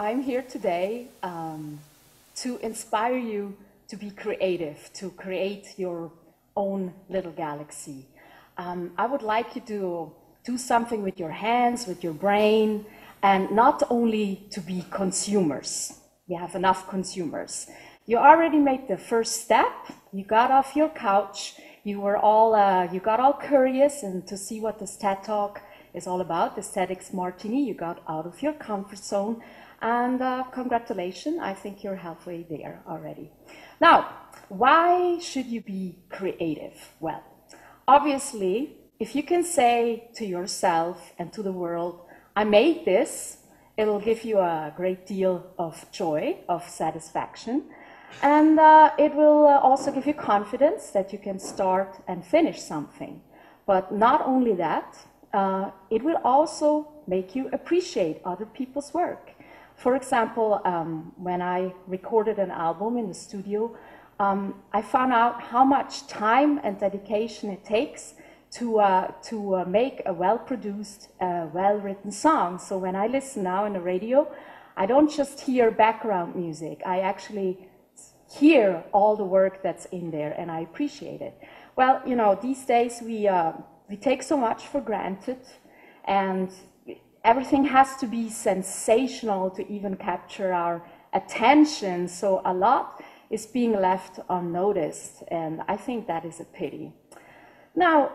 I'm here today to inspire you to be creative, to create your own little galaxy. I would like you to do something with your hands, with your brain, and not only to be consumers. We have enough consumers. You already made the first step. You got off your couch. You got all curious and to see what this TED Talk is all about, this TEDxMartigny. You got out of your comfort zone, and congratulations, I think you're halfway there already. Now, why should you be creative? Well, obviously, if you can say to yourself and to the world, I made this, it'll give you a great deal of joy, of satisfaction, and it will also give you confidence that you can start and finish something. But not only that, it will also make you appreciate other people's work. For example, when I recorded an album in the studio, I found out how much time and dedication it takes to make a well-produced, well-written song. So when I listen now in the radio, I don't just hear background music. I actually hear all the work that's in there, and I appreciate it. Well, you know, these days we take so much for granted, and everything has to be sensational to even capture our attention. So a lot is being left unnoticed, and I think that is a pity. Now,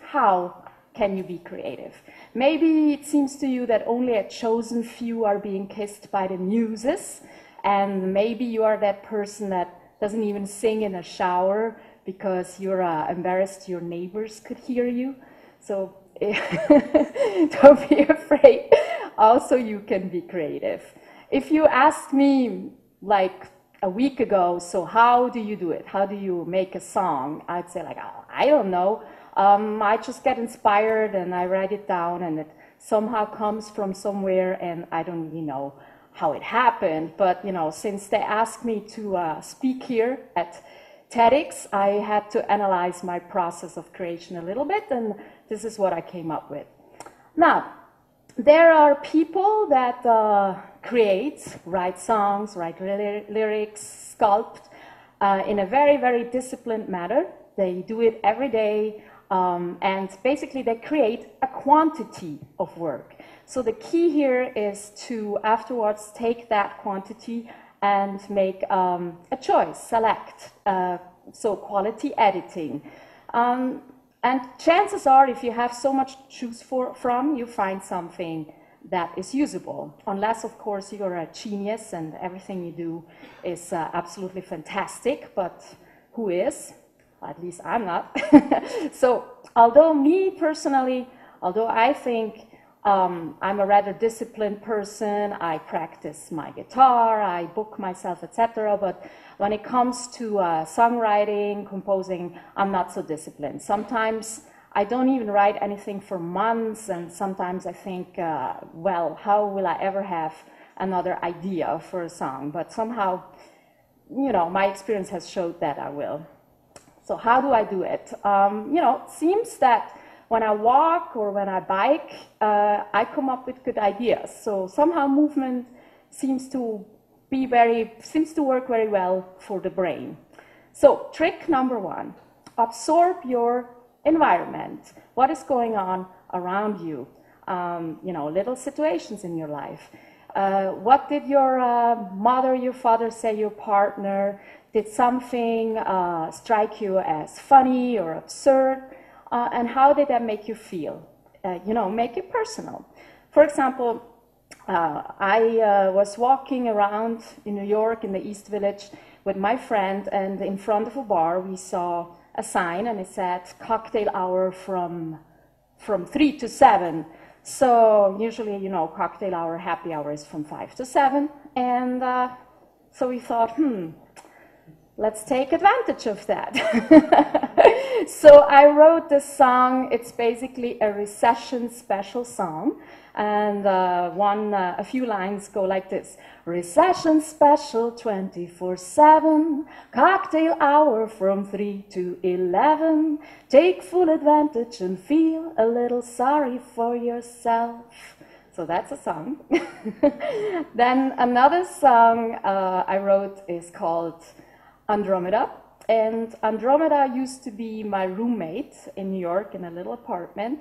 how can you be creative? Maybe it seems to you that only a chosen few are being kissed by the muses, and maybe you are that person that doesn't even sing in a shower because you're embarrassed your neighbors could hear you. So don't be afraid. Also, you can be creative. If you asked me like a week ago, so how do you do it? How do you make a song? I'd say like, oh, I don't know. I just get inspired and I write it down, and it somehow comes from somewhere, and I don't really know how it happened. But you know, since they asked me to speak here at TEDx, I had to analyze my process of creation a little bit, and this is what I came up with. Now, there are people that write songs, write lyrics, sculpt in a very, very disciplined manner. They do it every day, and basically they create a quantity of work. So the key here is to afterwards take that quantity and make a choice, select, so quality editing. And chances are, if you have so much to choose from, you find something that is usable. Unless, of course, you're a genius and everything you do is absolutely fantastic, but who is? At least I'm not. So, although me personally, although I think I'm a rather disciplined person, I practice my guitar, I book myself, etc. But when it comes to songwriting, composing, I'm not so disciplined. Sometimes I don't even write anything for months, and sometimes I think, well, how will I ever have another idea for a song? But somehow, you know, my experience has showed that I will. So how do I do it? You know, it seems that when I walk or when I bike, I come up with good ideas. So somehow movement seems to work very well for the brain. So trick number one, absorb your environment. What is going on around you? You know, little situations in your life. What did your mother, your father say, your partner? Did something strike you as funny or absurd? And how did that make you feel? You know, make it personal. For example, I was walking around in New York in the East Village with my friend, and in front of a bar we saw a sign, and it said cocktail hour from 3 to 7. So usually, you know, cocktail hour, happy hour is from 5 to 7. And so we thought, let's take advantage of that. So I wrote this song. It's basically a recession special song. And a few lines go like this. Recession special 24/7, cocktail hour from 3 to 11. Take full advantage and feel a little sorry for yourself. So that's a song. Then another song I wrote is called Andromeda. And Andromeda used to be my roommate in New York in a little apartment.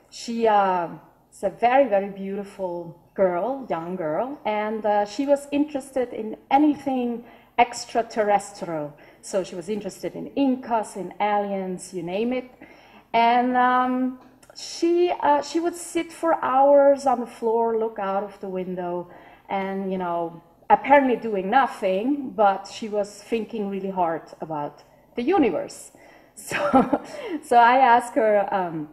She is a very, very beautiful girl, young girl, and she was interested in anything extraterrestrial. So she was interested in Incas, in aliens, you name it. And she would sit for hours on the floor, look out of the window, and, you know, apparently doing nothing, but she was thinking really hard about the universe. So I asked her,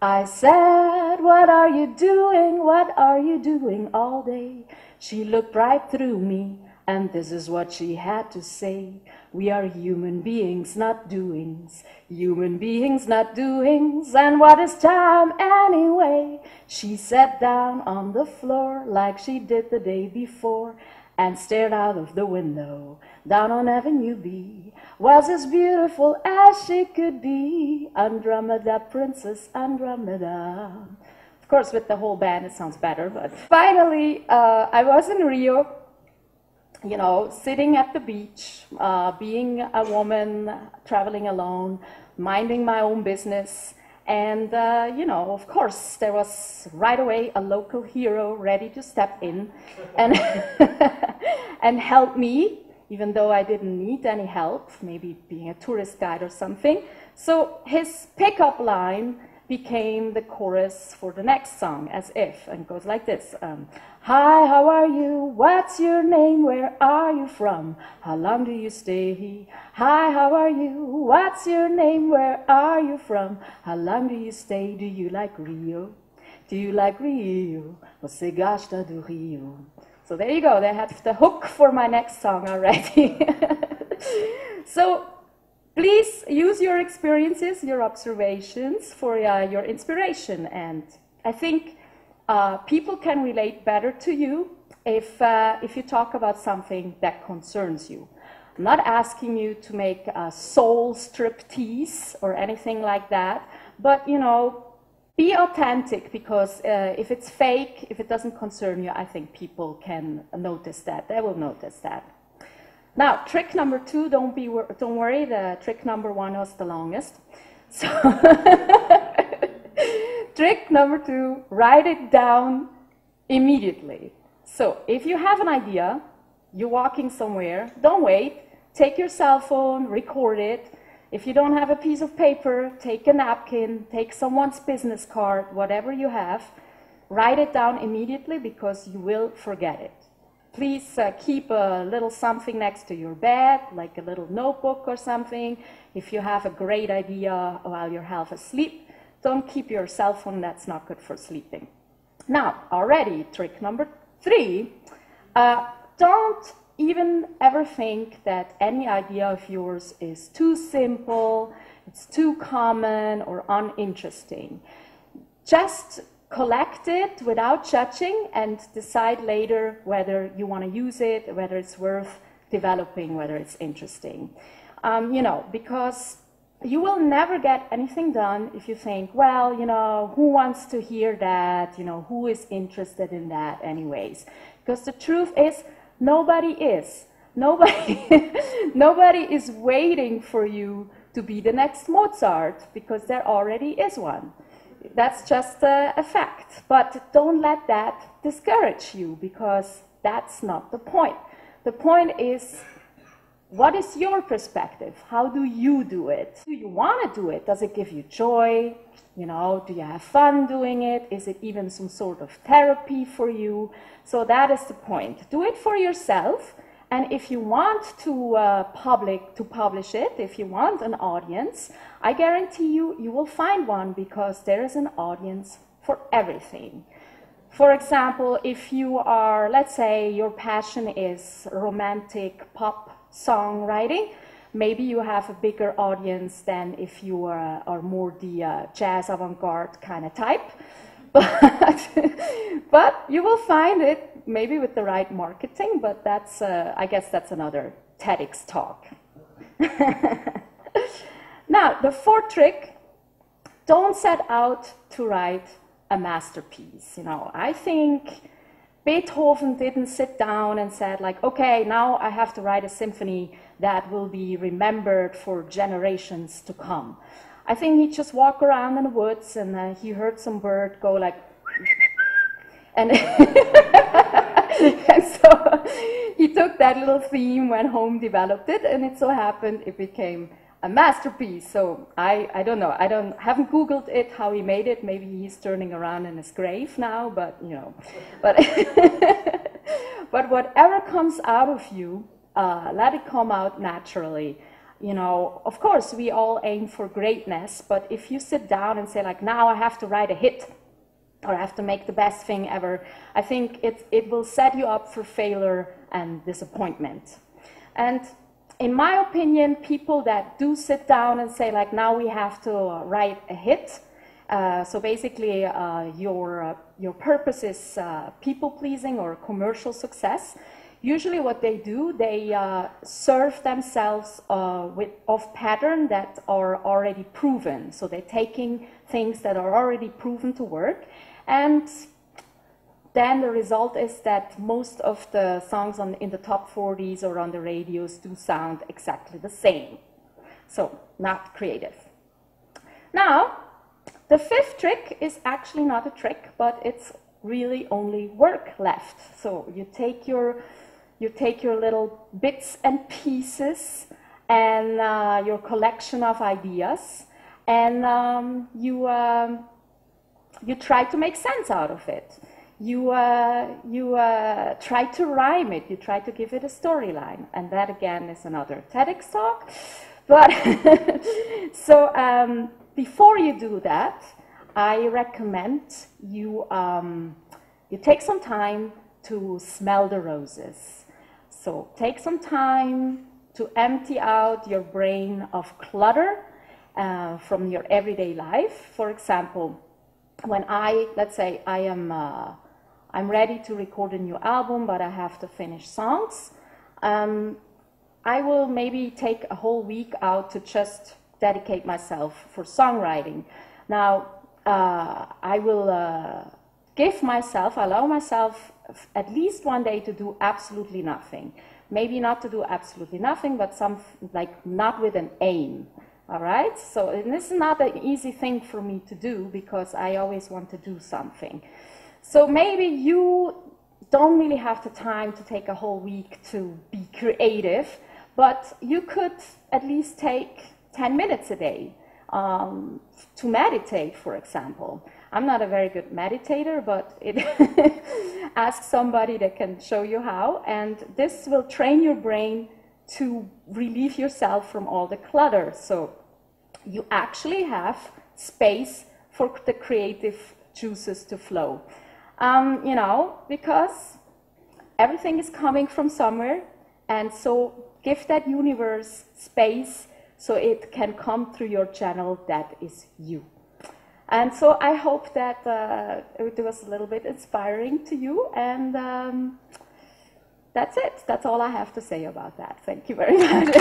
I said, what are you doing? What are you doing all day? She looked right through me, and this is what she had to say. We are human beings, not doings. Human beings, not doings. And what is time anyway? She sat down on the floor like she did the day before and stared out of the window down on Avenue B. Was as beautiful as she could be. Andromeda, Princess Andromeda. Of course, with the whole band, it sounds better, but finally, I was in Rio, you know, sitting at the beach, being a woman, traveling alone, minding my own business. And, you know, of course, there was right away a local hero ready to step in and, and help me, even though I didn't need any help, maybe being a tourist guide or something. So his pickup line became the chorus for the next song, As If, and it goes like this. Hi, how are you? What's your name? Where are you from? How long do you stay? Hi, how are you? What's your name? Where are you from? How long do you stay? Do you like Rio? Do you like Rio? Você gosta do Rio? So there you go. They have the hook for my next song already. So please use your experiences, your observations for your inspiration. And I think people can relate better to you if you talk about something that concerns you. I'm not asking you to make a soul striptease or anything like that, but, you know, be authentic, because if it's fake, if it doesn't concern you, I think people can notice that. They will notice that. Now, trick number 2, don't worry, the trick number 1 was the longest. So trick number 2, write it down immediately. So if you have an idea, you're walking somewhere, don't wait, take your cell phone, record it. If you don't have a piece of paper, take a napkin, take someone's business card, whatever you have, write it down immediately, because you will forget it. Please keep a little something next to your bed, like a little notebook or something. If you have a great idea while you're half asleep, don't keep your cell phone, that's not good for sleeping. Now, already, trick number 3, don't even ever think that any idea of yours is too simple, it's too common or uninteresting. Just collect it without judging and decide later whether you want to use it, whether it's worth developing, whether it's interesting. You know, because you will never get anything done if you think, well, you know, who wants to hear that? You know, who is interested in that anyways? Because the truth is, nobody is. Nobody is waiting for you to be the next Mozart, because there already is one. That's just a fact. But don't let that discourage you, because that's not the point. The point is, what is your perspective? How do you do it? Do you want to do it? Does it give you joy? You know, do you have fun doing it? Is it even some sort of therapy for you? So that is the point. Do it for yourself. And if you want to publish it, if you want an audience, I guarantee you, you will find one, because there is an audience for everything. For example, if you are, let's say your passion is romantic pop songwriting, maybe you have a bigger audience than if you are more the jazz avant-garde kind of type. But you will find it, maybe with the right marketing, but that's, I guess that's another TEDx talk. Now, the 4th trick, don't set out to write a masterpiece. You know, I think Beethoven didn't sit down and said like, okay, now I have to write a symphony that will be remembered for generations to come. I think he just walked around in the woods and he heard some bird go like, and, and so he took that little theme, went home, developed it, and it so happened it became a masterpiece. So I don't know, haven't Googled it, how he made it. Maybe he's turning around in his grave now, but you know, but but whatever comes out of you, let it come out naturally. You know, of course, we all aim for greatness, but if you sit down and say like, now I have to write a hit, or I have to make the best thing ever, I think it will set you up for failure and disappointment. And in my opinion, people that do sit down and say like, now we have to write a hit, so basically your purpose is people-pleasing or commercial success. Usually what they do, they serve themselves of patterns that are already proven. So they're taking things that are already proven to work. And then the result is that most of the songs in the top 40s or on the radios do sound exactly the same. So not creative. Now, the fifth trick is actually not a trick, but it's really only work left. So you take your little bits and pieces and your collection of ideas, and you try to make sense out of it. You try to rhyme it. You try to give it a storyline, and that again is another TEDx talk. But so before you do that, I recommend you you take some time to smell the roses. So take some time to empty out your brain of clutter from your everyday life. For example, when let's say I'm ready to record a new album, but I have to finish songs, I will maybe take a whole week out to just dedicate myself for songwriting. Now, I will allow myself at least one day to do absolutely nothing. Maybe not to do absolutely nothing, but not with an aim. All right? So this is not an easy thing for me to do because I always want to do something. So maybe you don't really have the time to take a whole week to be creative, but you could at least take 10 minutes a day to meditate, for example. I'm not a very good meditator, but ask somebody that can show you how, and this will train your brain to relieve yourself from all the clutter. So you actually have space for the creative juices to flow. You know, because everything is coming from somewhere, and so give that universe space so it can come through your channel that is you. And so I hope that it was a little bit inspiring to you, and that's it. That's all I have to say about that. Thank you very much.